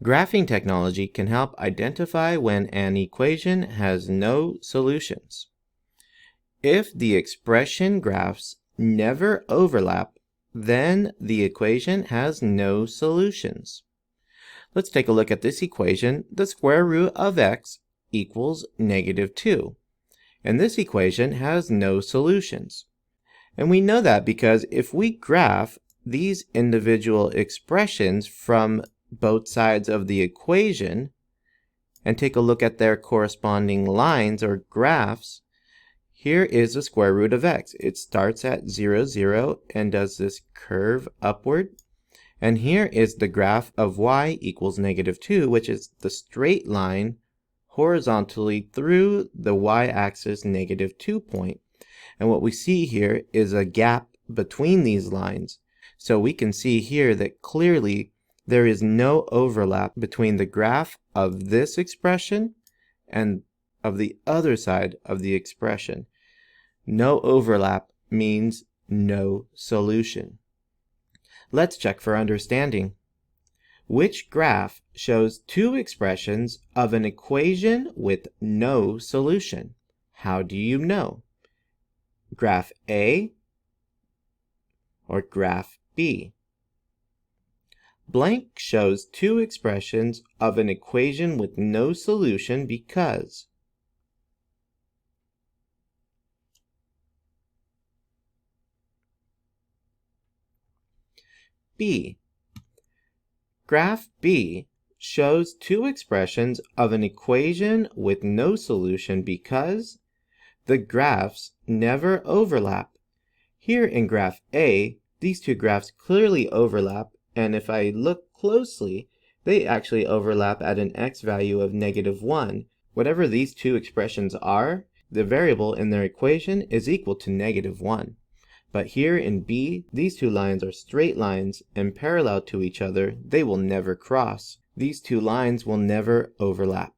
Graphing technology can help identify when an equation has no solutions. If the expression graphs never overlap, then the equation has no solutions. Let's take a look at this equation. The square root of x equals -2. And this equation has no solutions. And we know that because if we graph these individual expressions from both sides of the equation and take a look at their corresponding lines or graphs, here is the square root of x. It starts at 0, 0 and does this curve upward. And here is the graph of y equals -2, which is the straight line horizontally through the y-axis -2 point. And what we see here is a gap between these lines. So we can see here that clearly there is no overlap between the graph of this expression and of the other side of the expression. No overlap means no solution. Let's check for understanding. Which graph shows two expressions of an equation with no solution? How do you know? Graph A or graph B? Blank shows two expressions of an equation with no solution because B. Graph B shows two expressions of an equation with no solution because the graphs never overlap. Here in graph A, these two graphs clearly overlap, and if I look closely, they actually overlap at an x value of -1. Whatever these two expressions are, the variable in their equation is equal to -1. But here in B, these two lines are straight lines and parallel to each other. They will never cross. These two lines will never overlap.